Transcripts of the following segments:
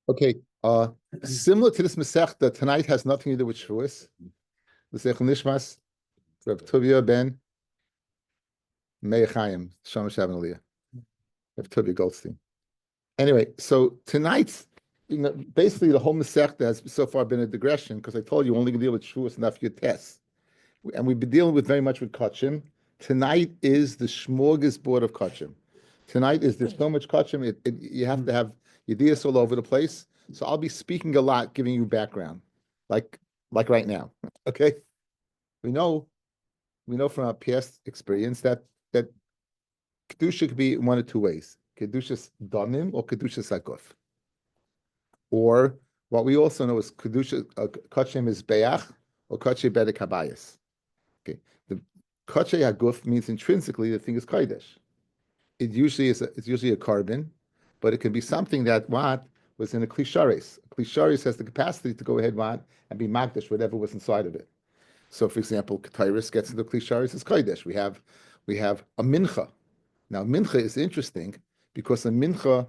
Okay, similar to this Masechta, tonight has nothing to do with Shevuous. Masech Nishmas, Reb Tuvia ben Meir Shamash Aliyah, Reb Tuvia Goldstein. Anyway, so tonight, basically the whole Masechta has so far been a digression because I told you only going to deal with Shevuous and Daf Yomi, and we've been dealing with very much with Kachim. Tonight is the smorgasbord of Kachim. Tonight is there's so much Kachim, you have to have ideas all over the place. So I'll be speaking a lot, giving you background, like right now. Okay, we know from our past experience that kedusha could be in one of two ways: kedushas damim or kedushas aguf. Or what we also know is kedusha kachem is beach or kachem bedek habayis. Okay, the kachem aguf means intrinsically the thing is kodesh. It's usually a carbon, but it can be something that was in a klisharis. A klisharis has the capacity to go ahead and be magdash whatever was inside of it. So, for example, Ketairis gets into klisharis as kodesh. We have a mincha. Now, mincha is interesting because a mincha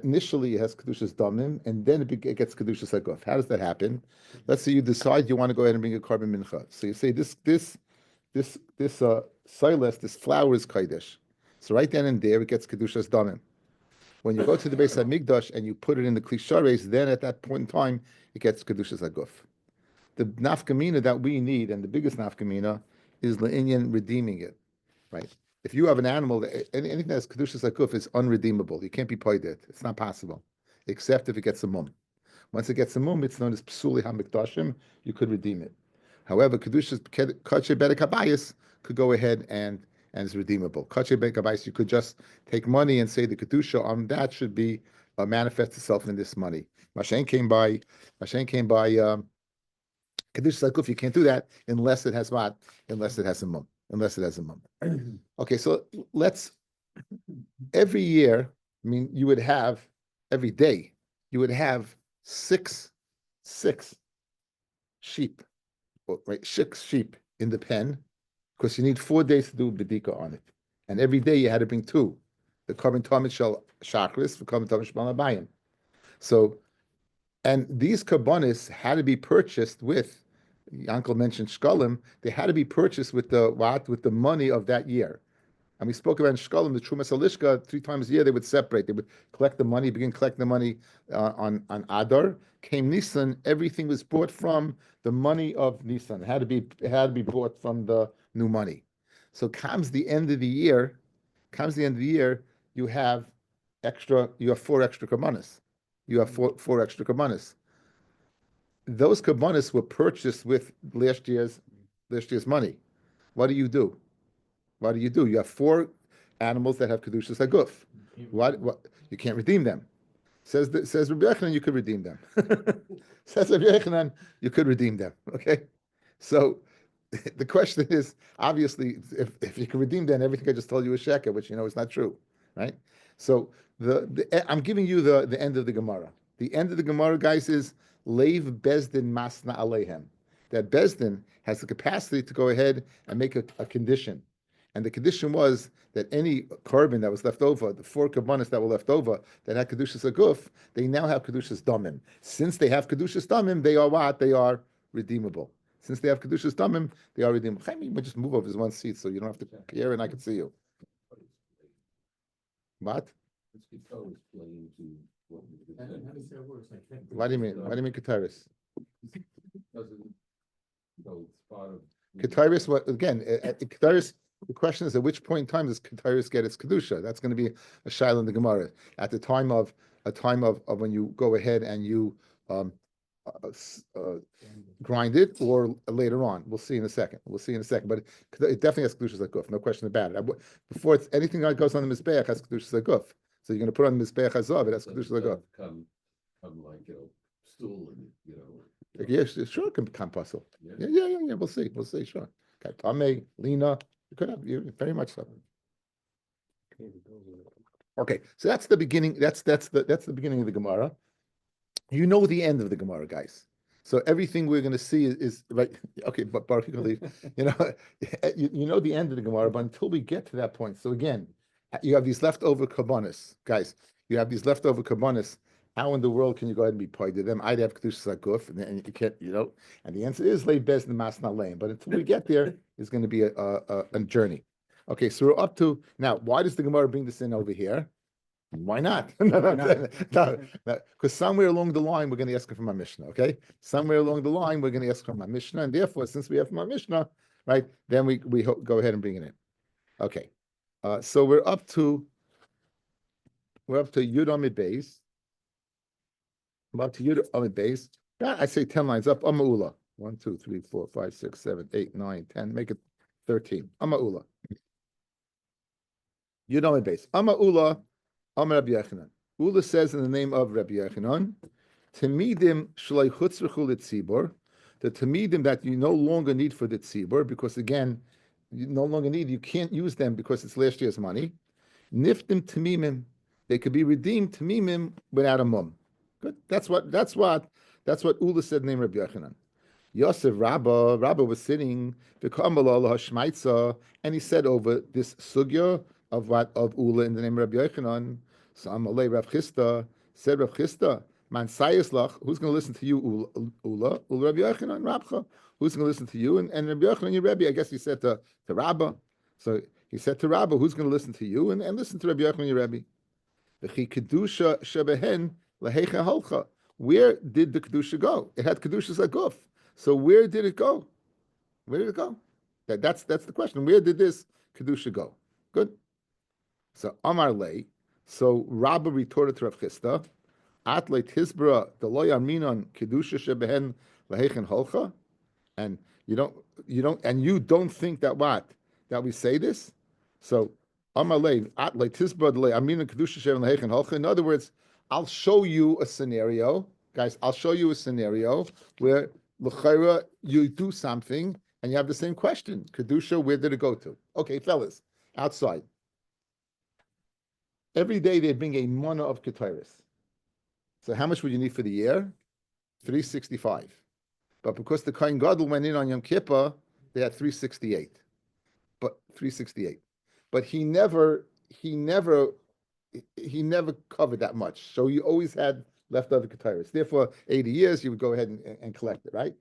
initially has kedushas damim and then it gets kedushas aguf. How does that happen? Let's say you decide you want to go ahead and bring a carbon mincha. So you say this silas, this flour is kodesh. So right then and there, it gets kedushas damim. When you go to the Beis Hamikdash and you put it in the klishares, then at that point in time, it gets kedushas aguf. The nafkamina that we need, and the biggest nafkamina, is le'inyan redeeming it, right? If you have an animal, anything that's kedushas aguf is unredeemable. You can't be paid it. It's not possible, except if it gets a mum. Once it gets a mum, it's known as psuli hamikdashim. You could redeem it. However, kedushas kachem bedek habayis could go ahead and is redeemable. Kachem bedek habayis, you could just take money and say the kedusha on that should be manifest itself in this money. Mashen came by Kedushas Aguf, you can't do that unless it has what? Unless it has a mum. Okay, so every year, you would have, every day, you would have six sheep, right? 6 sheep in the pen, because you need 4 days to do bedika on it. And every day you had to bring 2. The carbon tamid shel shachris, the carbon tamid shel abayim. So, and these karbonis had to be purchased with, Uncle mentioned shkalim, they had to be purchased with the money of that year. And we spoke about shkalim, the Trumas Alishka, 3 times a year they would separate. They would collect the money, begin collecting the money on Adar. Came Nisan, everything was bought from the money of Nisan. It had to be bought from the new money. So comes the end of the year, you have 4 extra karbonis. You have four extra karbonis. Those karbonis were purchased with last year's money. What do? You have 4 animals that have kedushas aguf. What? You can't redeem them. Says Rabbi Yochanan, you could redeem them. Says Rabbi Yochanan, you could redeem them. Okay, so the question is, obviously, if you can redeem them, everything I just told you is sheker, which is not true, right? So I'm giving you the end of the Gemara. The end of the Gemara, guys, is Leiv Bezdin Masna Alehem. That Bezdin has the capacity to go ahead and make a condition. And the condition was that any carbon that was left over, the 4 karbonis that were left over, that had kedushas aguf, they now have kedushas damim. Since they have kedushas damim, they are what? They are redeemable. Since they have kedushas damim, they are redeemable. Chaim, you might just move over his one seat so you don't have to care and I can see you. What? What do you mean? What do you mean Kataris? Kataris, what again? Kataris. The question is, at which point in time does Kataris get its kedusha? That's going to be a shaila in the Gemara. At the time of when you go ahead and you grind it, or later on. We'll see in a second. But it definitely has kedushas aguf, no question about it. Before it's anything that goes on the mizbeach has kedushas aguf. So you're going to put on the mizbeach hazav, it has kedushas aguf. Come like stool and Yes, sure, it can become puzzle. Yeah. We'll see. Sure. Okay, Tame, Lena, you could have very much so. Okay, so that's the beginning. That's the beginning of the Gemara. You know the end of the Gemara, guys. So everything we're going to see is right. Okay, but Baruch, you can leave. You know the end of the Gemara, but until we get to that point. So again, you have these leftover karbonis, guys. You have these leftover karbonis, How in the world can you go ahead and be paid to them? I'd have Kedushas Aguf, and you can't, And the answer is lay bez the mas not lame. But until we get there, it's going to be a journey. Okay, so we're up to now. Why does the Gemara bring this in over here? Why not? No, because somewhere along the line we're going to ask him from our Mishnah. Okay, somewhere along the line we're going to ask from our Mishnah, and therefore, since we have from our Mishnah, right, then we go ahead and bring it in. Okay, so we're up to Yud Amid Beis. About to Yud Amid Beis. I say 10 lines up. Amaula. 1, 2, 3, 4, 5, 6, 7, 8, 9, 10. Make it 13. Amaula. Yud Amid Beis. Amaula. Amar Rabbi Yochanan. Ula says in the name of Rabbi Yochanan, Tamidim shloi chutzrechu litzibor, the Tamidim that you no longer need for the tzibor, because again, you no longer need, you can't use them because it's last year's money. Niftim tamimim, they could be redeemed tamimim without a mum. Good. That's what Ula said in the name of Rabbi Yochanan. Yosef Rabba was sitting, and he said over this sugya of Ula in the name of Rabbi Yochanan. So Amalei Rav Chisda said, Rav Chisda, man sayislach, who's going to listen to you, Ula Rabbi Yochanan, Rabcha, who's going to listen to you? And Rabbi Yochanan, your Rebbe, I guess he said to Rabba. So he said to Rabba, who's going to listen to you? And listen to Rabbi Yochanan, your Rebbe. V'chi kedusha shebehen lehecha halcha. Where did the kedusha go? It had kedushas aguf. So where did it go? Where did it go? That's the question. Where did this kedusha go? Good. So Amar Lei. So Rabba retorted to Rav Chisda, At le tisbra the lo yaminon kedusha shebehen lehechen holcha, and you don't think that we say this. So Amar Lei At le tisbra the lo yaminon kedusha shebehen lehechen holcha. In other words, I'll show you a scenario, guys. I'll show you a scenario where l'chayra you do something and you have the same question. Kedusha, where did it go to? Okay, fellas, outside. Every day they bring a mana of ketoris. So how much would you need for the year? 365. But because the Kohen Gadol went in on Yom Kippur, they had 368. But 368. But he never covered that much. So you always had leftover ketoris. Therefore, 80 years, you would go ahead and collect it, right?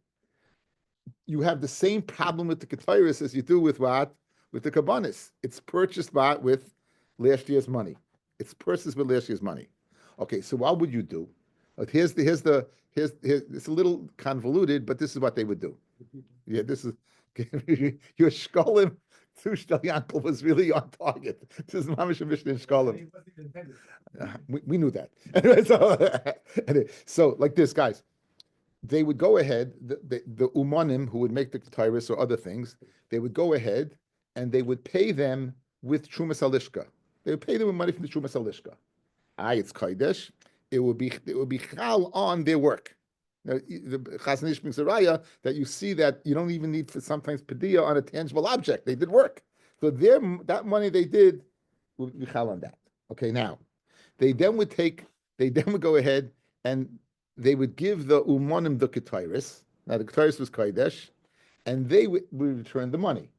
You have the same problem with the ketoris as you do with what? With the kabbanis. It's purchased with last year's money. It's purchased with last year's money. Okay, so what would you do? Here's it's a little convoluted, but this is what they would do. Yeah, this is your shkolim. Tushtal Yankel was really on target. This is Mamish Mishnah in shkolim. We knew that. So like this, guys, they would go ahead. The umanim who would make the tyrus or other things, they would go ahead and they would pay them with Trumas Alishka. They would pay them with money from the Trumas Alishka. It's Kodesh. It would be chal on their work. Now, the Chazon Ish brings a raya that you see that you don't even need for sometimes pediyah on a tangible object. They did work. So that money they did would be chal on that. Okay, now they then would go ahead and they would give the umanim the ketairis. Now the ketairis was Kodesh, and they would return the money.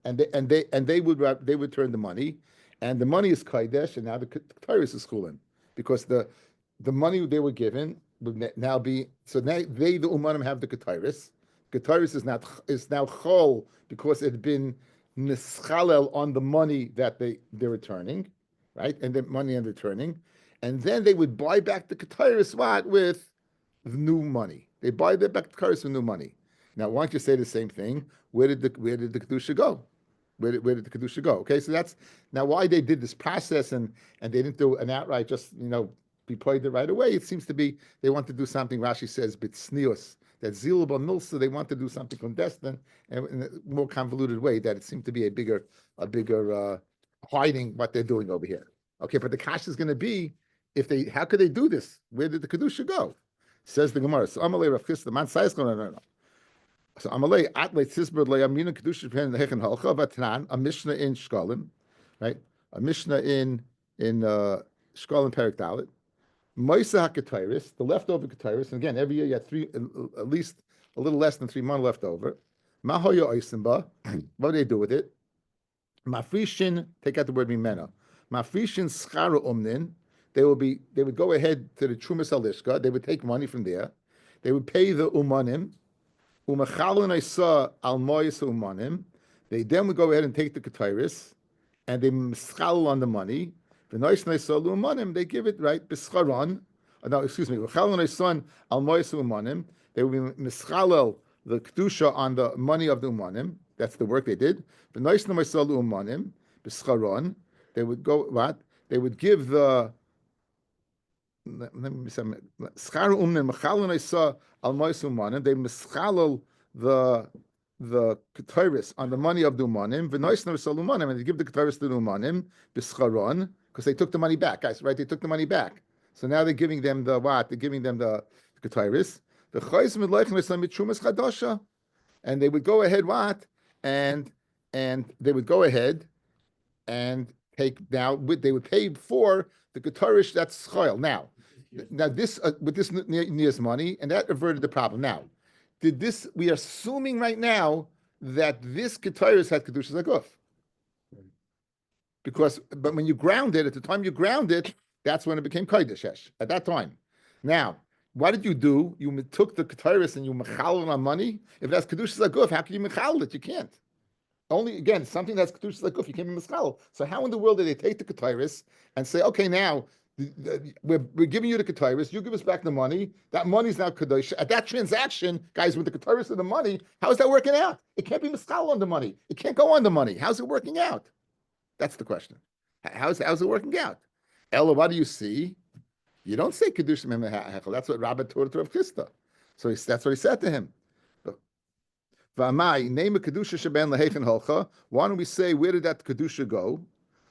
And they would return the money, and the money is Kodesh, and now the Ketairis is Chulin, because the money they were given would now be, so now the Umanim have the Ketairis. Ketairis is now Chol because it had been Nischalel on the money that they're returning, right? And the money and returning, and then they would buy back the Ketairis with new money. They buy back the Ketairis with new money. Now, why don't you say the same thing? Where did the Kedusha go? Where did the Kedusha go? Okay, so that's now why they did this process and they didn't do an outright just be paid it right away. It seems to be they want to do something. Rashi says bitsnius, that zilba milsa, they want to do something clandestine and in a more convoluted way. That it seemed to be a bigger hiding what they're doing over here. Okay, but the kash is going to be how could they do this? Where did the Kedusha go? Says the Gemara. So Amalei Rav Chisda man says no. So Amalei Atlei Tzisberd Le'Amina Kedusha Pen Lehechen Halcha Vatran, a Mishnah in Shkolim, right? A Mishnah in Shkolim Perik Dalet. Moisa HaKetairis, the leftover Ketairis, and again every year you had at least a little less than 3 months left over. Mahoya Oisimba, what do they do with it? Mafrishin, take out the word Mimena. Mafrishin Schara Umnin, they would go ahead to the Trumas Alishka, they would take money from there, they would pay the Umanim, Umachalon Isa al Mois Umanim, they then would go ahead and take the Ketairis, and they mischal on the money. The Nois Isa Umanim, they give it right, Bischaron, no, excuse me, Umachalon Isa al Mois Umanim, they would be mischalel the Kedusha on the money of the Umanim, that's the work they did. The Nois Isa Umanim, Bischaron, they would go, what? They would give the let me say schar umnen machalon I saw al moisumanim. They mischalal the ketairis on the money of the umanim. V'noisner salumanim, and they give the ketairis to the umanim b'scharon because they took the money back, guys. Right? They took the money back. So now they're giving them the what? They're giving them the ketairis. The chayis midleichen mitrumas chadasha, and they would go ahead what? And they would go ahead and take now. They would pay for the ketarish that's chayil. Now this with this near's money, and that averted the problem. Now, did this? We are assuming right now that this ketarish had kedushas aguf, but when you ground it, at the time you ground it, that's when it became kodesh at that time. Now, what did you do? You took the ketarish and you mechal on money. If that's kedushas aguf, how can you mechal it? You can't. Only again something that's kedushas aguf. You can't be mechal. So how in the world did they take the ketarish and say, okay, now we're giving you the ketairis, you give us back the money, that money's now kadosh. At that transaction, guys, with the ketairis and the money, how is that working out? It can't be miskal on the money. It can't go on the money. How's it working out? That's the question. How's it working out? Ella, what do you see? You don't say kedush mem hechel. That's what Rabbi told to Rav Chisda. So that's what he said to him. V'amai name a kedusha sheben lehechen holcha. Why don't we say where did that kedusha go?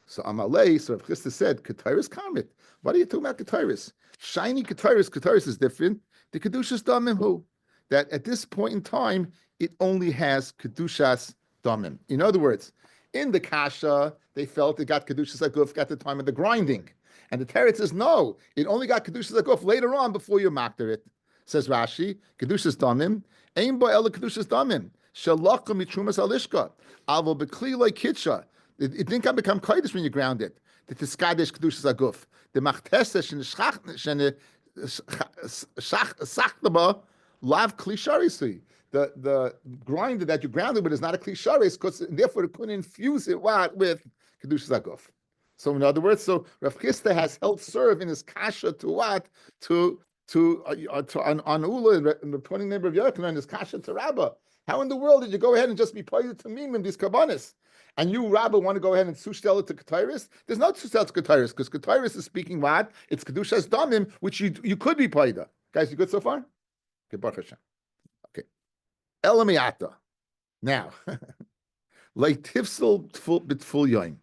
So Amalei, so Rav Chisda said, Ketairis Karmit. What are you talking about Ketairis? Shiny Ketairis is different. The Kedushas Damim who? That at this point in time, it only has Kedushas Damim. In other words, in the Kasha, they felt it got Kedushas Aguf at the time of the grinding. And the Teretz says, no, it only got Kedushas Aguf later on before you makter it. Says Rashi, Kedushas Damim, Ein bo ela Kedushas Damim, Shalachah mitrumas alishka, Avo bekli loy kitcha. It didn't become kodesh when you ground it. The tiskadesh kedushas aguf. The machteses and sachtaba lav klisharisi. The grinder that you grounded with is not a klisharis because therefore it couldn't infuse it with kedushas aguf. So in other words, so Rav Chisda has held serve in his kasha to what on Ula and the pointing neighbor of Yochanan in his kasha to Rabbah. How in the world did you go ahead and just be pointed to meme in these kabbanis? And you, Rabbi, want to go ahead and sustel it to Ketairis? There's no sustel to Ketairis, because Ketairis is speaking what? It's Kedushas Damim, which you could be paida. Guys, you good so far? Okay, Baruch Hashem. Okay. Elamiata. Now, like Tifsel Bitful Yoim.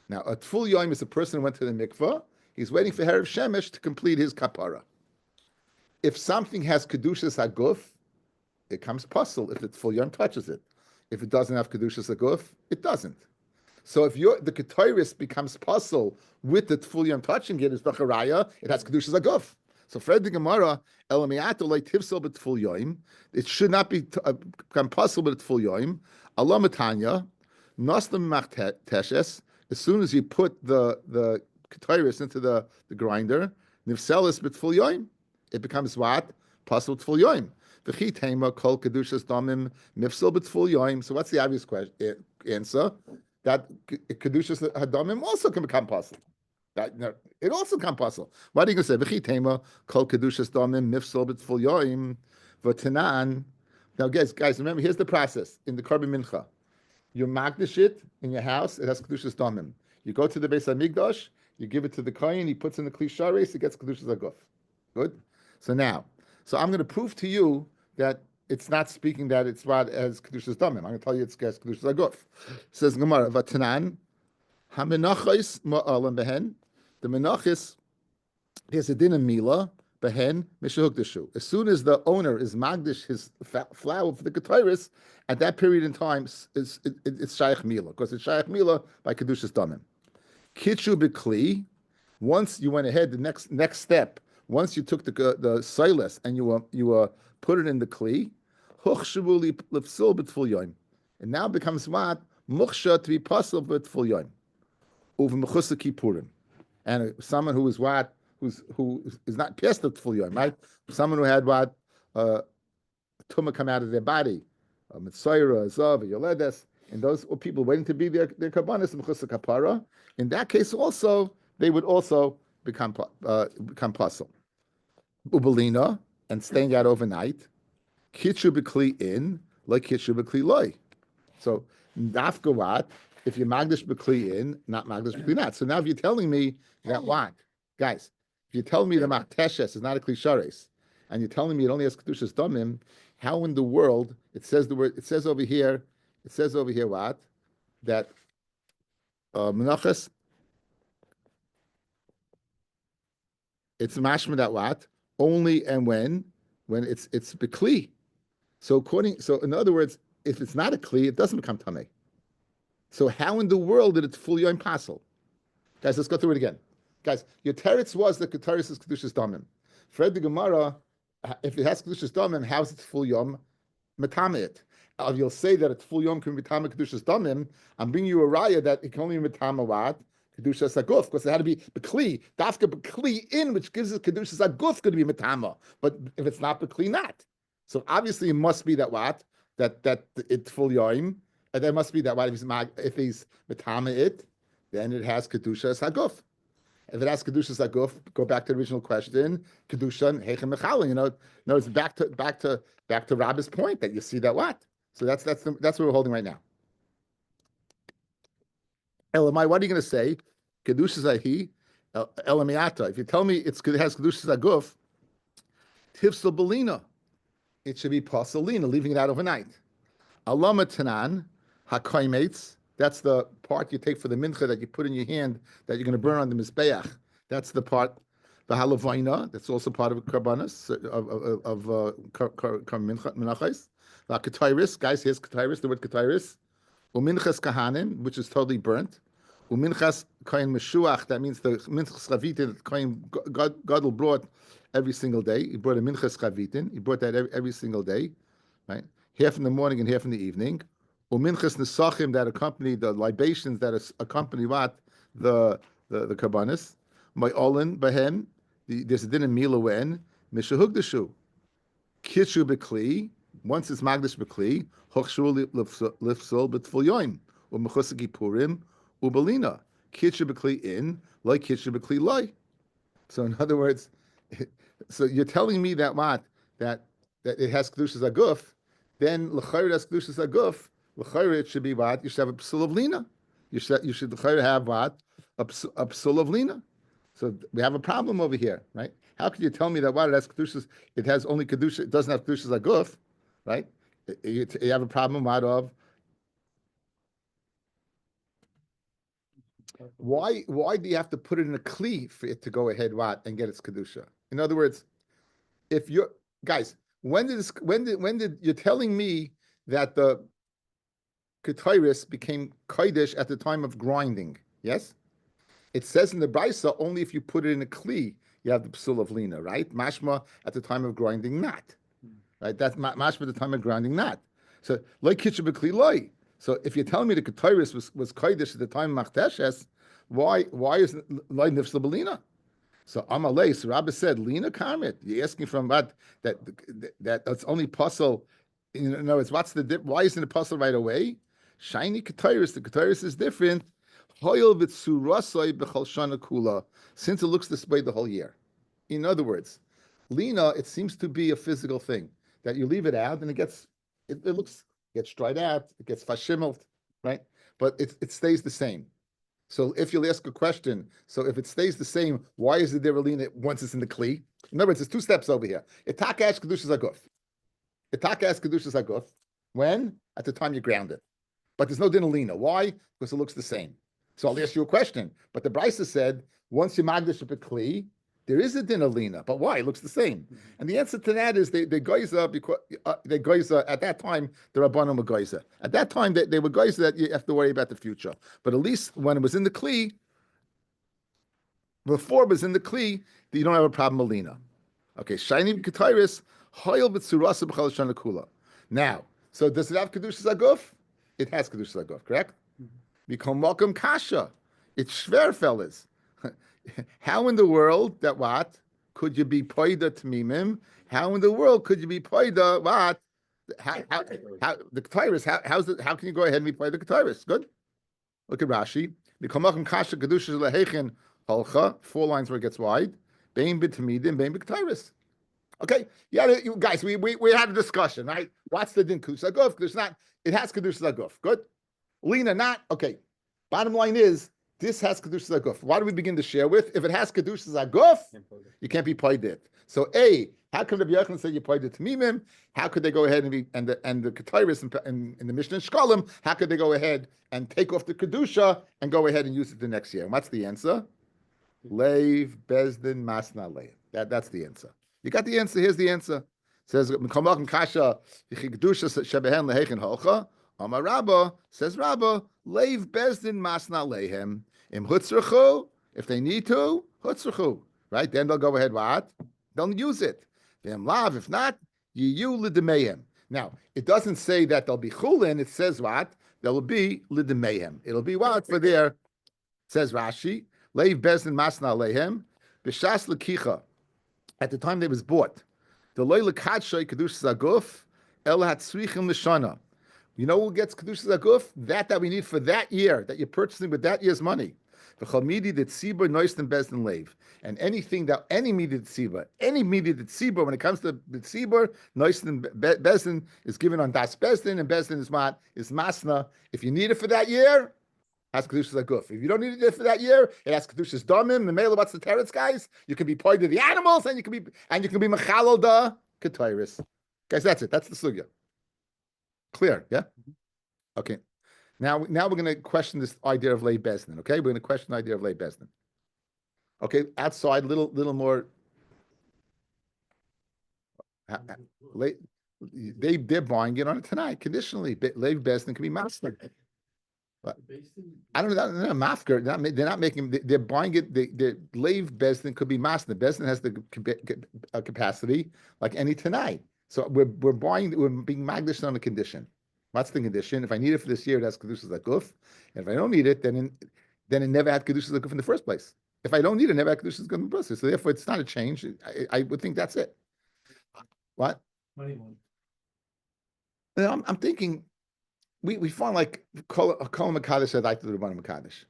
Now, a Tful Yoim is a person who went to the mikvah. He's waiting for Herav Shemesh to complete his kapara. If something has Kedushas Aguf, it comes puzzle if the Tful Yoim touches it. If it doesn't have Kedushas Aguf, it doesn't. So if the Ketairis becomes puzzle with the Tful Yom touching it, is Bacharaya, it has Kedushas Aguf. So Fred the Gemara, Elamiato like Tifsel but Tful Yom, it should not become puzzle with Tful Yom. Allah Matanya, Noslam Machteshes, as soon as you put the Ketairis into the grinder, Nifselis but Tful Yom, it becomes what? Puzzle with Tful Yom. So what's the obvious answer? That Kedushas Hadamim also can become puzzle. It also can puzzle. What are you going to say? V'chitema kol Kedushas Damim mifsal b'tful yoim v'tanan. Now, guys, remember, here's the process in the Korban Mincha. You magdish it in your house, it has Kedushas Damim. You go to the Beis HaMikdash, you give it to the Kohen, he puts in the Kli Sharis, it gets Kedushas Aguf. Good? So I'm going to prove to you that it's not speaking that it's what as Kedushas Damim. I'm going to tell you it's Kedushas Aguf. Says Gemara, Vatanan, HaMenachos Ma'alam Behen. The Menachis, there's a din of Mila, Behen, Mishahukdashu. As soon as the owner is Magdish his flour for the Ketairis, at that period in time, it's Shaykh Mila, because it's Shaykh Mila by Kedushas Damim. Kitchu B'Kli, once you went ahead, the next step, once you took the silas and you put it in the kli, it now becomes what? Mukhsha to be possible with full yoim. Over mechusa kippurim. And someone who is what, who is not past the full yom, right? Someone who had what, tumah come out of their body, Mitzayra, Zav, Yoledes, and those were people waiting to be their karbanis mechus kapara. In that case, also they would also become puzzle. Ubelina and staying out overnight. Kitchu b'kli in, like kitchu b'kli loy. So dafka what? If you're magdish b'kli in, not magdish b'kli not. So now if you're telling me that what, guys, if you're telling me the machteshes is not a klishares, and you're telling me it only has kedushas damim, how in the world it says the word? It says over here what that menachas. It's mashma that what only and when it's b'kli. So in other words, if it's not a kli, it doesn't become tamei. So how in the world did it full yom passel? Guys, let's go through it again. Guys, your teretz was that keteris is kedushas damim. Fred the Gemara, if it has kedushas damim, how is it full yom metamet? You'll say that it's full yom can be metamet kedushas damim. I'm bringing you a raya that it can only be metamet what kedushas aguf, because it had to be bekli dafka bekli in, which gives it kedushas aguf going to be metamet. But if it's not bekli, not. So obviously it must be that what that it's full yom, and there must be that what if he's metamet it, then it has kedushas aguf. If it has kedushas aguf, go back to the original question. Kedusha heichem mechalin. No, it's back to Rabbi's point that you see that what. So that's what we're holding right now. Elamai, what are you going to say? Kedushas ahi elamiata. If you tell me it has kedushas aguf, tifsel belina, it should be pasalina, leaving it out overnight. Alama tanan hakoimates. That's the part you take for the mincha that you put in your hand that you're going to burn on the mizbeach. That's the part. The halavayna. That's also part of karbanas of minachos. The ketairis, guys. Here's ketairis. The word ketairis. Uminchas kahanim, which is totally burnt. Uminchas kain meshuach. That means the minchas chavitin that kain Gadol brought every single day. He brought a minchas chavitin. He brought that every single day, right? Half in the morning and half in the evening. Uminchas nesachim that accompany the libations that accompany what the karbanis. My olin behem. There's a din in mila when mishahugdashu kitchu bekli. Once it's magdish bekli hochshu lifsol b'tful yoim umechusaki purim ubelina kitchu bekli in like kitchu bekli loy. So in other words, so you're telling me that what that it has kedushas aguf, then l'chayr has kedushas aguf. L'chayr it should be what you should have a psul of lina. You should l'chayr have what a psul of lina. So we have a problem over here, right? How can you tell me that what it has kedushas? It has only kedusha. It doesn't have kedushas aguf, right? You have a problem out of why do you have to put it in a kli for it to go ahead what and get its kedusha? In other words, if you're guys, when did you're telling me that the ketairis became kodesh at the time of grinding? Yes, it says in the brisa only if you put it in a kli you have the psul of lina, right? Mashma at the time of grinding, not right. That's mashma at the time of grinding, not. So like kitchen b'kli loy. So if you're telling me the ketairis was kodesh at the time of machteshes, why is loy nifsel belina? So Amalei, so Rabbi said, Lina Karmit. You're asking from what that it's only puzzle. No, it's what's the why isn't it puzzle right away? Shiny Ketairis, the Ketairis is different. Hoyel v'tsurasai b'chol shana kula, since it looks this way the whole year. In other words, Lina, it seems to be a physical thing that you leave it out and it gets dried out, it gets fashimelt, right? But it stays the same. So if you'll ask a question, so if it stays the same, why is it there lina once it's in the kli? In other words, there's two steps over here. Itakash kedushas aguf. Itakash kedushas aguf. When? At the time you ground it. But there's no din lina. Why? Because it looks the same. So I'll ask you a question. But the Brisa said, once you magdish a kli, there is a din lina. But why? It looks the same. And the answer to that is they goiza because they goiza at that time the rabbanim were goiza. At that time they were goiza that you have to worry about the future. But at least when it was in the kli, before it was in the kli, you don't have a problem with lina. Okay, shiny ketairis hoyel b'tzurasa b'chal shana kula. Now, so does it have kedushas aguf? It has kedushas aguf, correct? Become welcome kasha. It's shver, fellas. How in the world that what could you be poida tmimim? How in the world could you be poida what? How the Ketairis? How can you go ahead and be poida the Ketairis? Good. Look at Rashi. Mikamachim kasha kedusha lehechin halcha. 4 lines where it gets wide. Bein b'tamidim, bein b'Ketairis. Okay, yeah, you guys, we had a discussion, right? What's the din kusa guf? There's not. It has kedusha guf. Good. Lina, not okay. Bottom line is this has kedusha guf. Why do we begin to share with? If it has kedusha guf, you can't be paid it. So how can Rabbi Yochanan say you paid it to Mimim? How could they go ahead and the Ketairis in the Mishnah and Shkolim? How could they go ahead and take off the kedusha and go ahead and use it the next year? And what's the answer? Leiv bezdin masna leiv. That's the answer. You got the answer. Here's the answer. It says Mekamachim kasha kedusha shebehen lehechin halcha. Amar Rabba says Rabba leiv bezdin masna leihem im hutzrachu. If they need to hutzrachu, right? Then they'll go ahead. What? They'll use it. If not, yiyu lidemeihem. Now it doesn't say that they'll be chulin. It says what? They'll be lidemeihem. It'll be what for their. Says Rashi. Leiv bezdin masna leihem b'shas lekicha. At the time they was bought, the loy lekadshay kedusha zaguf el hatzrichim l'shana. You know who gets kedusha zaguf? That we need for that year that you're purchasing with that year's money. The chalmidi that tzibur noisten bezdin leiv, and anything that any midi that tzibur when it comes to the tzibur noisten bezdin is given on das bezdin, and bezdin is masna. If you need it for that year, has kedushas aguf. If you don't need it for that year, it has kedushas damim. The male, what's the teretz, guys? You can be pointed to the animals, and you can be mechalal the ketairis. Guys, that's it. That's the sugya. Clear, yeah? Okay. Now we're going to question this idea of lay bezdin. Okay, we're going to question the idea of lay bezdin. Okay, outside, little more. They're buying it on it tonight conditionally. Lay bezdin can be master. I don't know. They're mafker. They're not making. They're buying it. The lave bezdin could be masna. Bezdin has the capacity like any tonight. So we're buying. We're being magnish on a condition. What's the condition? If I need it for this year, it has kedushas lakuf. And if I don't need it, then it never had kedushas lakuf in the first place. If I don't need it, it never had kedushas lakuf in the first place. So therefore, it's not a change. I would think that's it. What? I'm thinking. We find like Kol Makadosh Adaita to the Rabbanim Makadosh.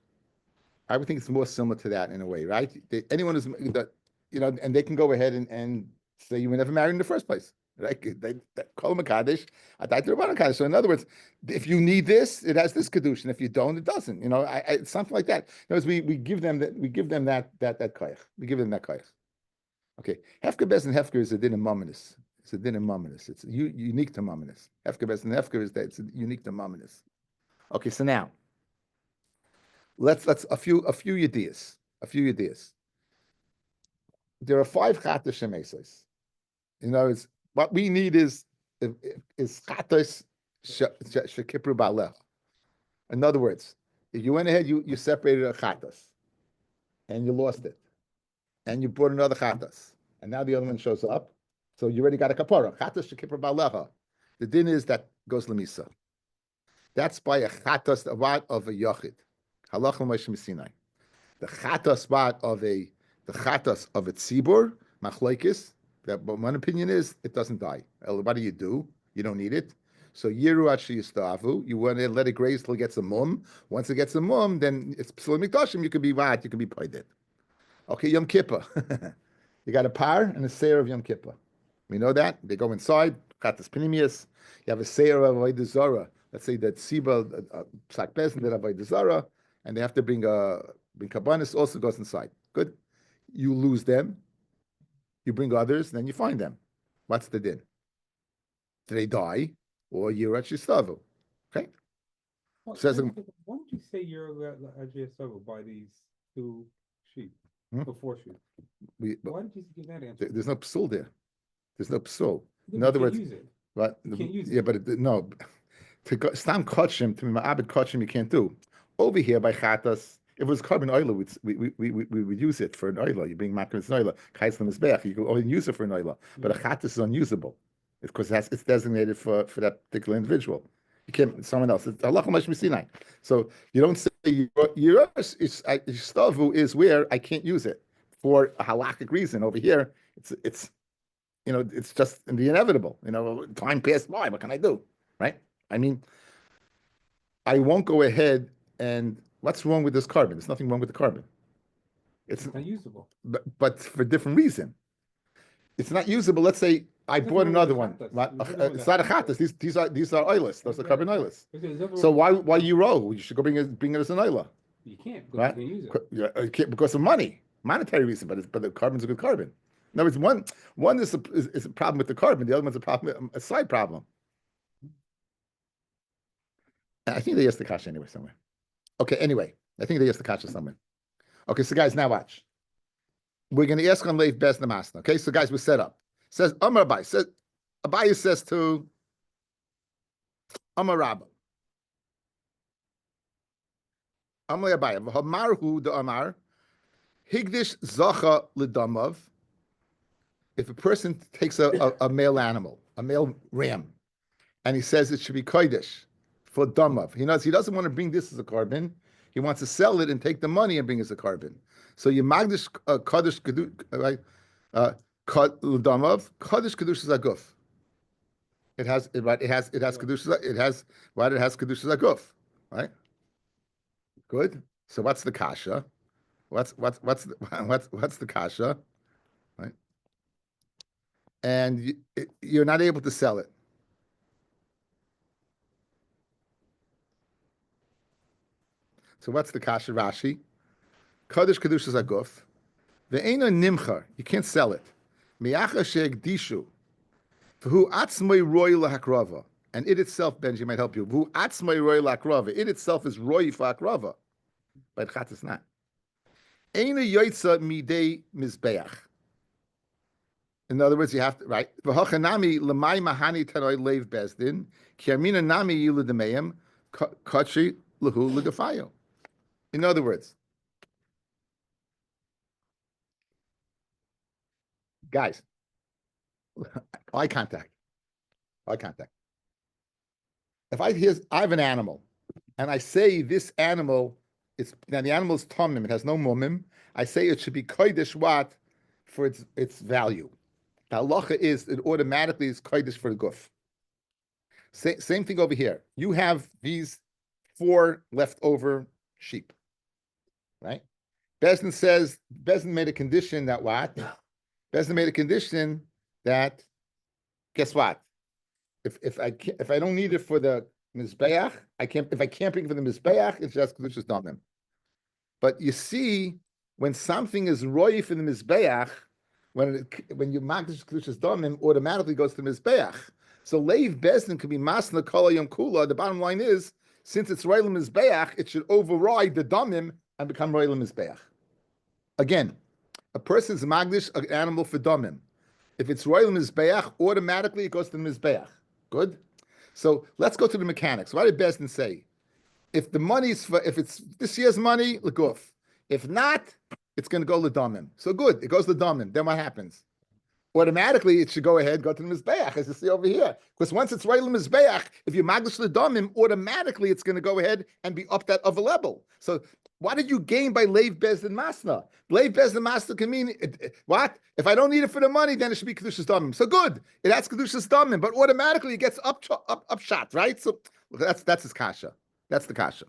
I would think it's more similar to that in a way, right? Anyone who's and they can go ahead and say you were never married in the first place, right? Kol Makadosh Adaita to the Rabbanim Makadosh. So in other words, if you need this, it has this kedusha, and if you don't, it doesn't. It's something like that. In other words, we give them that koyach. We give them that koyach. Okay, hefker bez and hefker is a din of mamanis. It's a din of mamanis. It's unique to mamanis. Hefker best and hefker is that it's unique to mamanis. Okay, so now let's a few ideas. There are 5 chatas shemesais. It's what we need is chatas shekipru ba'alech. In other words, if you went ahead, you separated a chatas, and you lost it, and you brought another chatas, and now the other one shows up. So you already got a kapara. Chatas shekipra ba'alecha. The din is that goes lemisa. That's by a chatas of a yachid. Halach l'Moshe Sinai. The chatas of a tzibur machlokes. That one opinion is it doesn't die. What do? You don't need it. So yiru ashi yistavu. You want to let it graze till it gets a mum. Once it gets a mum, then it's psulim mikdashim. You can be what? You can be paided. Okay, Yom Kippur. You got a par and a seir of Yom Kippur. We know that. They go inside, Chatas Pinimius. You have a Seir of Avodah Zarah. Let's say that Siba, Psak Bezin, did Avodah Zarah, and they have to bring Kabbanis, also goes inside. Good. You lose them. You bring others, then you find them. What's the din? Do they die? Or Yirat Shistavu? Okay? Says, why don't you say you're by these 2 sheep, or 4 sheep? Why didn't you give that answer? There's no psul there. There's no psul. In other words, but no, to stam kachim, to ma'abed kachim, you can't do. Over here by chatas, if it was carbon oil, we would use it for an oil. You bring makras an oil, kaislam is bech. You can only use it for an oil, but a chatas is unusable because it's designated for that particular individual. You can't. Someone else. It's halacha mashmi Sinai. So you don't say Yerush. Stavu is where I can't use it for a halakhic reason. Over here, it's it's just the inevitable. Time passed by. What can I do? Right? I mean, I won't go ahead and what's wrong with this carbon? There's nothing wrong with the carbon. It's not usable. But for a different reason. It's not usable. Let's say I bought another one. It's not a chatas. These are oilless. Those are carbon oilless. So why you roll? You should go bring it as an oiler. You can't because you can use it. You can't because of monetary reason. But the carbon's a good carbon. In other words, one is a problem with the carbon. The other one's a side problem. And I think they asked the kasha anyway somewhere. Okay. Anyway, I think they asked the kasha somewhere. Okay. So guys, now watch. We're going to ask on Leif Bez Namasna. Okay, so guys, we're set up. Says Amar Abai. Abai says to Amar Rabba. Amar Abai. V'hamarhu de Amar. Higdish zacha l'damav. If a person takes a male animal, a male ram, and he says it should be kodesh for damav. He doesn't want to bring this as a carbon. He wants to sell it and take the money and bring it as a carbon. So you magdish kodesh kedush, right? L'damav kodesh kedush zaguf. It has kedush. It has kedush zaguf, right? Good. So what's the kasha? What's the kasha? Right? And you're not able to sell it. So what's the kasha? Rashi. Kodesh kedusha zaguf. Ve'ena nimchar. You can't sell it. Miyacha she'egdishu. V'hu atzmai roy lahakrava. And it itself, Benji, might help you. V'hu atzmai roy lahakrava. It itself is roy for hakrava. But chat is not. Eina yoitza midei mizbeach. In other words, you have to, right? V'hachanami lemay mahani tanoi leiv bezdin. Ki amina nami yilu demeim. Kotri lahu legafayo. In other words, guys, eye contact. If I have an animal, and I say this animal, now the animal is tomim, it has no mumim. I say it should be kodesh what for its value. The halacha is it automatically is kodesh for the guf. Same thing over here. You have these 4 leftover sheep, right? Bezdin made a condition that what? Bezdin made a condition that, guess what? If I don't need it for the mizbeach, if I can't bring it for the mizbeach, it's just kedushas damim. But you see, when something is roif in the mizbeach, when you magdish kedushas damim, automatically goes to the mizbeach. So leiv bezdin could be masna kol yom kula. The bottom line is, since it's roilim mizbeach, it should override the damim and become roilim mizbeach. Again, a person's magdish an animal for damim. If it's roilim mizbeach, automatically it goes to the mizbeach. Good. So let's go to the mechanics. What did Bezdin say? If the money's if it's this year's money, leguf. If not, it's going to go ledamim. So good, it goes ledamim. Then what happens? Automatically, it should go ahead, go to the mizbeach, as you see over here. Because once it's right in the mizbeach, if you magdish ledamim, automatically it's going to go ahead and be up that other level. So what did you gain by leiv bezdin masna? Leiv bezdin masna can mean what? If I don't need it for the money, then it should be kedushas damim. So good, it has kedushas damim, but automatically it gets up shot, right? So that's his kasha. That's the kasha.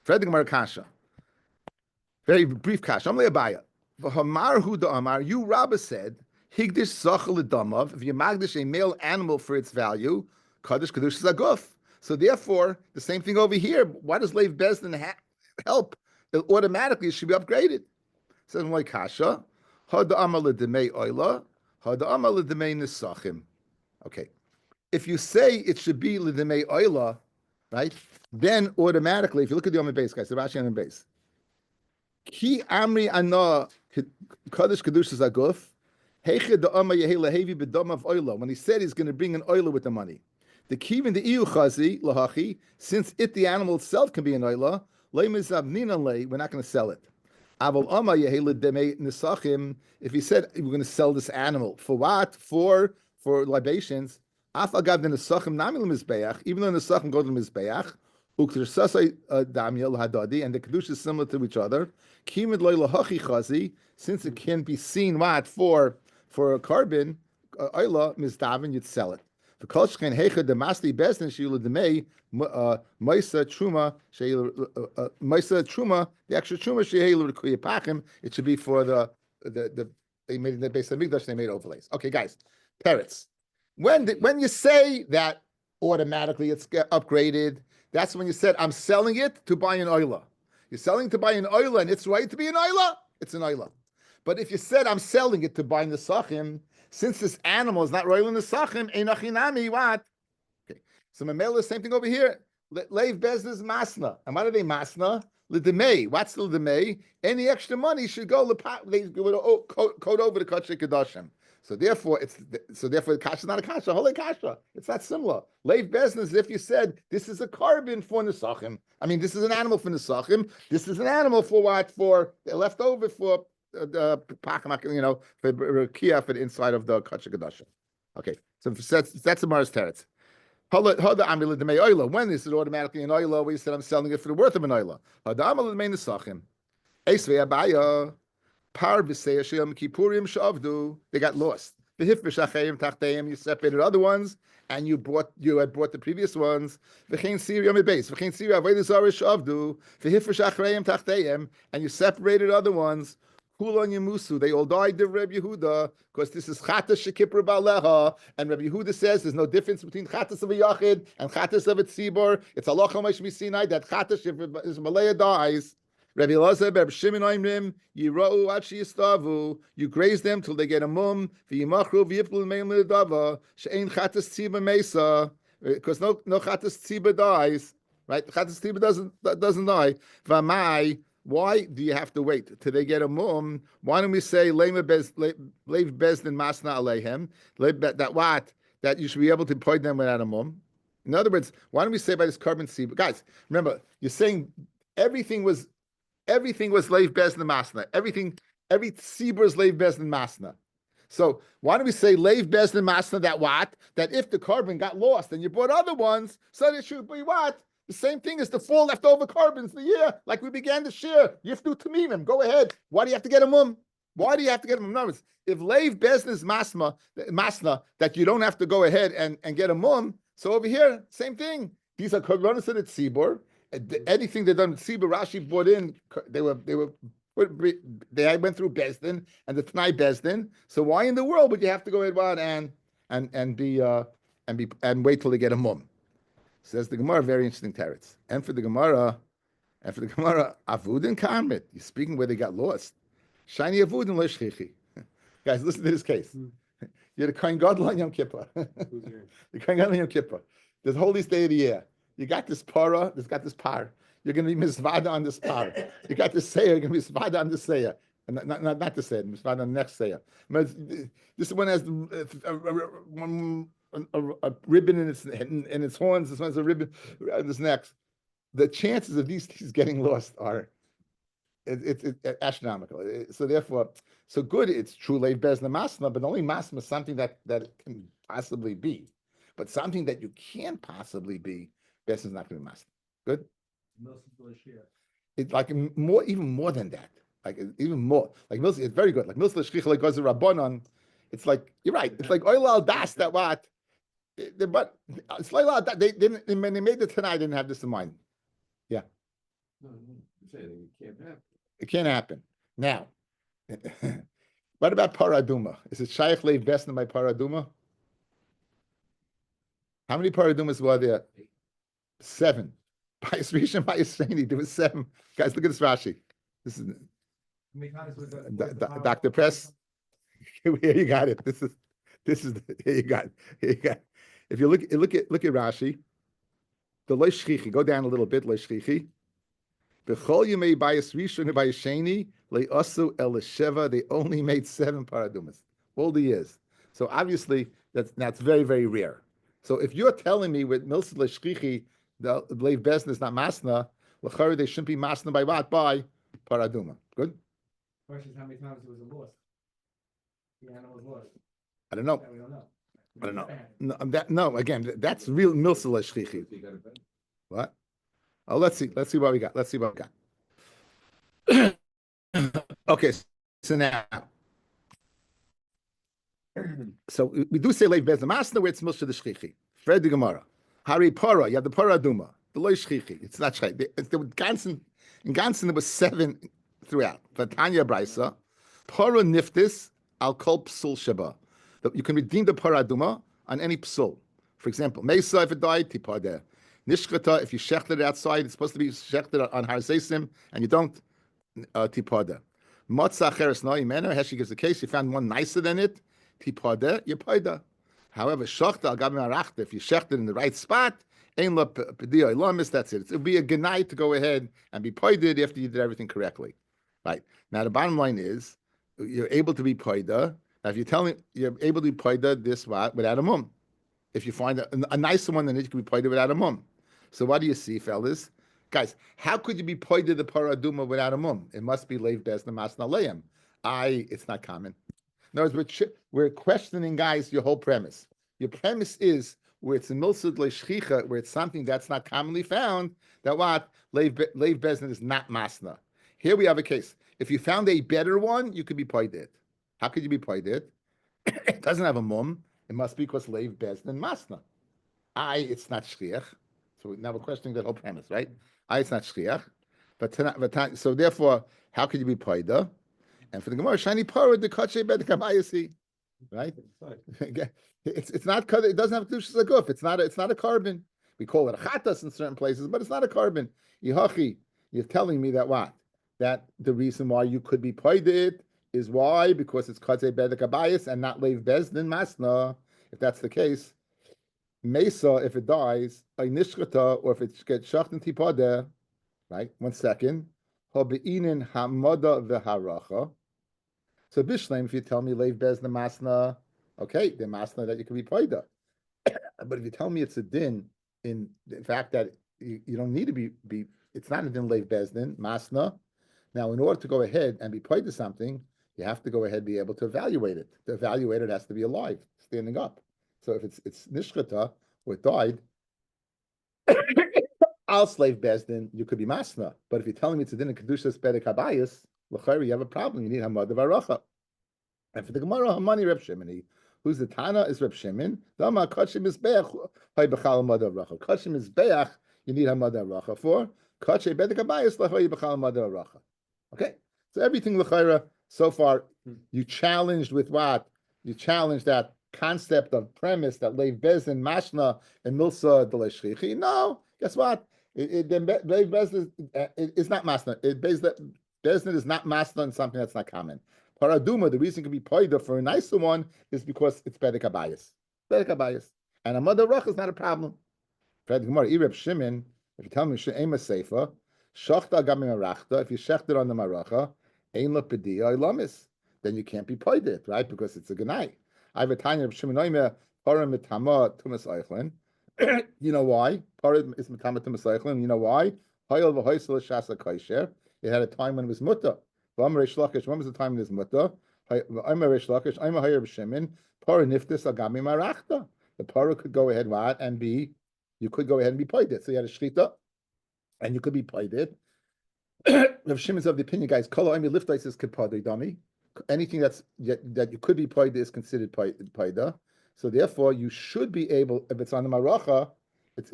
Fred the Gemara kasha. Very brief kasha. I'm le'abaya. V'hamar hu da'amar. You Rabbi said higdish zachal l'damav. If you magdish a male animal for its value, kaddish kedushas aguf. So therefore, the same thing over here. Why does leiv bezdin help? It automatically should be upgraded. Says my kasha. Hada'amar l'demei oila. Hada'amar l'demei nisachim. Okay. If you say it should be l'demei oila, right? Then automatically, if you look at the Yom base, guys, the Rashi on the base. Ki amri ana kadosh kedushas aguf. Heiche da'ama yehela hevi b'damav oila. When he said he's going to bring an oila with the money, the kivin the iu chazi lahachi. Since the animal itself can be an oila, leimizavnina lei. We're not going to sell it. Aval ama yehela demei nisachim. If he said we're going to sell this animal for what? For libations. Af agav the nesachim nami l'mizbeach, even though the nesachim go to the mizbeach, uktersasai damya l'hadadi, and the kedusha is similar to each other. Kimid loy lahachi chazi, since it can be seen what for a carbon, oila mizdaven, you'd sell it. The kolshchen hecha demasti bezdin sheilu demei Maisa truma, the extra truma shehelu pachim. It should be for the they made in the base of Mikdash. They made overlays. Okay, guys, parrots. When you say that automatically it's upgraded, that's when you said I'm selling it to buy an oila. You're selling to buy an oila, and it's right to be an oila. It's an oila. But if you said I'm selling it to buy an nesachim, since this animal is not royal in the nesachim, einachinami what? So Mamela, same thing over here. Leiv business masna. And what are they masna? L'demei. What's the l'demei? Any extra money should go. They would code over the kachik kadashim. So therefore, the kasha is not a kasha. Holy kasha. It's not similar. Leiv business. If you said this is a carbon for nesachim, I mean this is an animal for nesachim. This is an animal for what? For leftover for the for rakia for the inside of the kachik kadashim. Okay, so that's the Mars teretz. When is it automatically an oila? We said I'm selling it for the worth of an oila. They got lost. You separated other ones, and you had bought the previous ones. And you separated other ones. They all died to Rabbi Yehuda because this is Chatas Shekipur Baleha, and Rabbi Yehuda says there's no difference between Chatas of a Yachid and Chatas of a Tzibor. It's Allah Chomesh Misinai that Chatas if Malaya dies. Rabbi Elazar, Rabbi Shimon Oimrim, Yirau Achi Yistavu, you graze them till they get a mum, V'yimachru v'yiplu meim l'dava, she'ein Chatas Tziba Mesa, because no Chatas Tziba dies, right? Chatas Tziba doesn't die. V'amai. Why do you have to wait till they get a mum? Why don't we say leiv bezdin masna aleihem? That you should be able to point them without a mum. In other words, why don't we say by this carbon seed? Guys, remember, you're saying everything was leiv bezdin masna. Every seber is leiv bezdin masna. So why don't we say leiv bezdin masna that if the carbon got lost and you bought other ones, so it should be what? The same thing as the 4 leftover carbons the year, like we began to share. You have to do tamimim. Go ahead. Why do you have to get a mum? Why do you have to get a mum? In other words, if leiv business masna that you don't have to go ahead and get a mum. So over here, same thing. These are korbanos of the tzibur. Anything they done with tzibur, Rashi brought in. They went through bezdin and the tnai bezdin. So why in the world would you have to go ahead and wait till they get a mum? Says the Gemara, very interesting teretz. And for the Gemara, avud and karmit. You're speaking where they got lost. Shiny avud and leshchichi. Guys, listen to this case. You're the Kohen Gadol on Yom Kippur. The Kohen Gadol on Yom Kippur. The holiest day of the year. You got this para. There's got this par. You're going to be misvada on this par. You got this seir. You're going to be misvada on this seir. Not the seir. Misvada on the next seir. This one has a ribbon in its horns. This one has a ribbon in its neck. The chances of these things getting lost are it's astronomical. So therefore, so good. It's true leiv bezna masna, but only masna is something that it can possibly be, but something that you can't possibly be. Bezna is not going to be masna. Good. It's like even more than that. Like even more. Like milsa, it's very good. Like milsa l'shchicha like goes rabbanon. It's like you're right. It's like oil al das that what. But it's like that they didn't when they made it tonight. Didn't have this in mind. Yeah. No, I'm saying it can't happen. It can't happen now. What about paraduma? Is it shaykh leiv besna by paraduma? How many paradumas were there? 7. By Rishon, by Yisraeli, there was 7. Guys, look at this Rashi. This is Dr. Press. Here you got it. This is here you got it. Here you got it. If you look at Rashi, the lo shchichi, go down a little bit, lo shchichi. B'chol yemei bayis rishon bayis sheni le'asu el sheva. They only made 7 paradumas all the years. So obviously that's very, very rare. So if you're telling me with milsa lo shchichi the leiv besna is not masna, l'chari they shouldn't be masna by what? By paraduma. Good. Question is how many times it was lost? The animal was lost. I don't know. Yeah, we don't know. I don't know. No, again, that's real milsa l'shchichi. What? Oh, let's see. Let's see what we got. Okay, so now, so we do say leiv bez masna where it's milsa the shchichi. Fred the Gemara. Hari para, you have the para duma, the loy shchichi. It's not shchichi. In Gansen there was 7 throughout. Vatanya Braisa, para niftis al kol psul sheba. You can redeem the para duma on any psul. For example, mesa if it died, tipar there. Nishkata, if you shechted it outside, it's supposed to be shechted on har zeisim, and you don't, tipar there. Matzah cheres no imena, Heshi gives the case, you found one nicer than it, tipar there, you paida. However, shachta al gabim arachta, if you shechted in the right spot, ein la pedia ilamis, that's it. It would be a genai to go ahead and be paided after you did everything correctly. Right. Now, the bottom line is, you're able to be paida. Now, if you're telling you're able to be paida this without a mum. If you find a nicer one than it, you can be paida without a mum. So what do you see, fellas? Guys, how could you be paida the paraduma without a mum? It must be leiv bezna masna leim. It's not common. In other words, we're questioning, guys, your whole premise. Your premise is where it's a milsud leishchicha, where it's something that's not commonly found, that what? Leiv bezna is not masna. Here we have a case. If you found a better one, you could be paided. How could you be paided? It doesn't have a mum. It must be because leiv bezna and masna. It's not shchiach. So now we're questioning that whole premise, right? It's not shchiach. But so therefore, how could you be paida? And for the Gemara, shiny para the kache bedekabayasi, right? It's not. It doesn't have to do shizaguf. It's not a carbon. We call it a chatas in certain places, but it's not a carbon. Yihachi, you're telling me that what? That the reason why you could be paided is why? Because it's kache bedekabayas and not leiv bezdin masna. If that's the case, mesa, if it dies, a nishkata, or if it gets shacht in tipada, right? 1 second. Hobeinin hamada v'haracha. So bishleim, if you tell me leiv bezna masna, okay, the masna that you can be paida. But if you tell me it's a din in the fact that you don't need to be it's not a din leiv bezdin masna. Now, in order to go ahead and be paida something, you have to go ahead and be able to evaluate it. To evaluate it has to be alive, standing up. So if it's nishkata or it died, I'll slave bezdin, you could be masna. But if you're telling me it's a din of kedushas bedek habayis, l'chayri, you have a problem. You need hamad of aracha. And for the Gemara, hamani Reb Shimoni, who's the Tana is Reb Shimon. Dama kachim mizbeach hay bechal hamad of aracha. Kachim mizbeach, you need hamad of aracha for. Kachem bedek habayis l'chayri bechal hamad of aracha. Okay, so everything l'chayra so far you challenged with what? You challenged that concept of premise that leiv bezdin mashna and milsa deleshchichi. No, guess what? Leiv bezdin is not masna. Bezdin is not masna in something that's not common. Paraduma, the reason it can be paida for a nicer one is because it's bedek habayis. Bedek habayis. And a mother rach is not a problem. Fred Gemara, Reb Shimon, if you tell me she'ema seifa, shachta gamim arachta, if you shecht it on the maracha, ein la pedia ilamis, then you can't be paided, right? Because it's a ganai. I have a tanya of Shimon Oimer, para mitama tumas eichlin. You know why? Para is mitama tumas eichlin. You know why? Hayal v'hoysel shasa kaisher. It had a time when it was mutta. When was the time when it was mutta? Oimer Reish Lakish, Oimer Hayar b'Shimon, para niftis agami marachta. The para could go ahead and be, you could go ahead and be paided. So you had a shchita, and you could be paided. Rav Shimon's of the opinion, guys, kol oimi liftais is kipadi dami. Anything that you could be paida is considered paida. So therefore, you should be able. If it's on the maracha, it's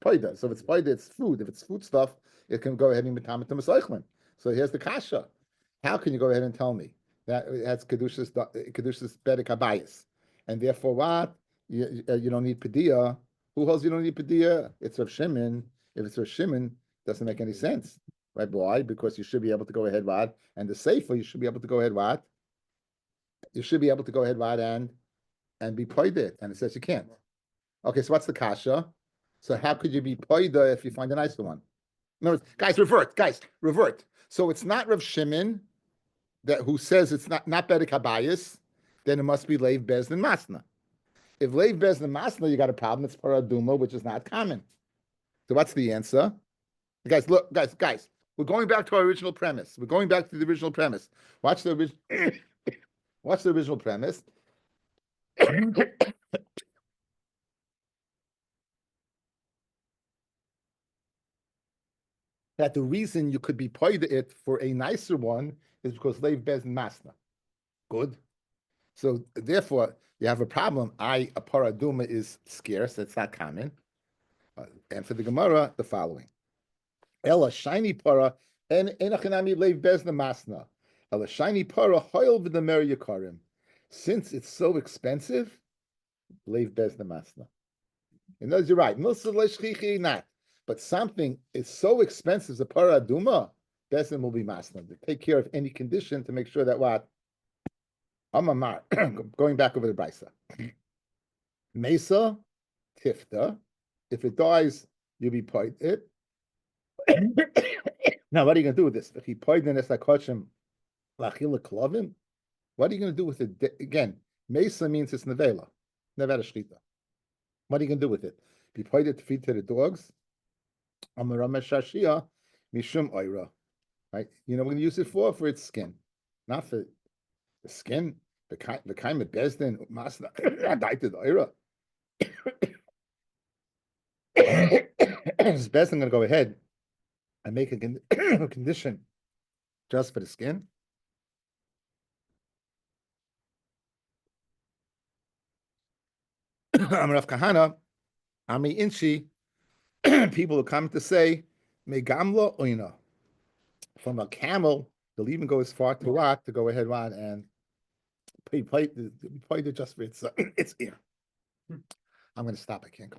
paida. So if it's paida, it's food. If it's food stuff, it can go ahead and be metamet masaychlin. So here's the kasha. How can you go ahead and tell me that it has kedushas bedek habayis, and therefore what you don't need pedia? Who holds you don't need pedia? It's Rav Shimon. If it's Rav Shimon, it doesn't make any sense. Right? Why? Because you should be able to go ahead, what? And the safer, you should be able to go ahead, what? You should be able to go ahead, what? And be paida. And it says you can't. Okay, so what's the kasha? So how could you be paida if you find a nicer one? No, guys, revert. So it's not Rav Shimon who says it's not bedek habayis, then it must be leiv bezdin masna. If leiv bezdin masna, you got a problem. It's paraduma, which is not common. So what's the answer? Guys, look, guys. We're going back to our original premise. Watch the original premise. That the reason you could be paid it for a nicer one is because leiv bezin masna. Good. So therefore, you have a problem. A paraduma is scarce. It's not common. And for the Gemara, the following: Ella shiny para and enachinami leiv bezna masna. Ella shiny para hoil v'damer yakarim. Since it's so expensive, leiv bezna masna. And those you're right. Not. But something is so expensive, the paraduma, bezin will be masna. To take care of any condition to make sure that what? Amamar, going back over the brisa. Mesa, tifta. If it dies, you'll be paid it. Now, what are you going to do with this? If he paid in this lakochim lachila klovim, what are you going to do with it? Again, mesa means it's nevela, nevela shchita. What are you going to do with it? Be paid it to feed to the dogs. Amarama shashia mishum oira. Right? You know, we're going to use it for its skin, not for the skin. The kind of bezdin masna daited oira. Is bezdin going to go ahead and make a condition just for the skin? Amrav Kahana, Ami Inchi, people who come to say, Megamla oina. From a camel, they'll even go as far to what? To go ahead on and pay it just for its ear. I'm going to stop. I can't go.